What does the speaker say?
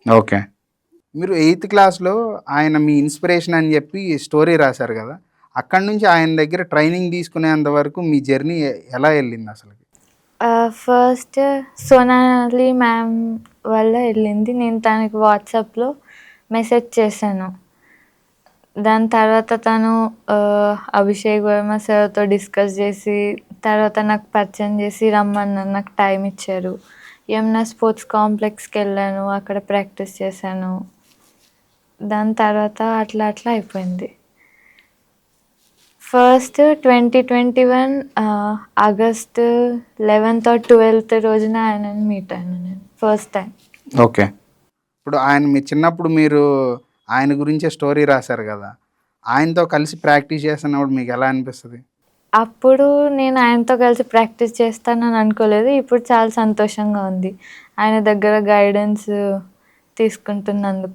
Okay. మీరు eighth క్లాస్‌లో ఆయన మీ ఇన్‌స్పిరేషన్ అని జెప్పి స్టోరీ రాసారు గదా! అక్కడి నుంచి ఆయన దగ్గర ట్రైనింగ్ తీసుకునేంత వరకు మీ జర్నీ ఎలా ఎళ్ళిందసలకి? ఫస్ట్ సోనాలి మ్యామ్ వల్ల ఎళ్ళింది. నేను తనకి వాట్సాప్‌లో మెసేజ్ చేశాను. దాని తర్వాత తను అభిషేక్ వర్మ సార్‌తో డిస్కస్ జేసి, తర్వాత నాకు పరిచయం జేసి రమ్మన్నారు. నాకు టైమ్ ఇచ్చారు. యమునా స్పోర్ట్స్ కాంప్లెక్స్‌కెళ్ళాను. అక్కడ ప్రాక్టీస్ చేశాను. దాని తర్వాత అట్లా అట్లా అయిపోయింది. ఫస్ట్ 2021 ఆగస్ట్ 11థ్ ఆర్ 12థ్ రోజున ఆయనని మీట్ అయ్యాను నేను ఫస్ట్ టైమ్. ఓకే. ఇప్పుడు ఆయన మీ చిన్నప్పుడు మీరు ఆయన గురించే స్టోరీ రాసారు గదా! ఆయనతో కలిసి ప్రాక్టీస్ చేస్తున్నప్పుడు మీకెలా అనిపిస్తది? అప్పుడు నేను ఆయనతో కలిసి ప్రాక్టీస్ చేస్తానని అనుకోలేదు. ఇప్పుడు చాలా సంతోషంగా ఉంది. ఆయన దగ్గర గైడెన్స్ తీసుకుంటున్నందుకు.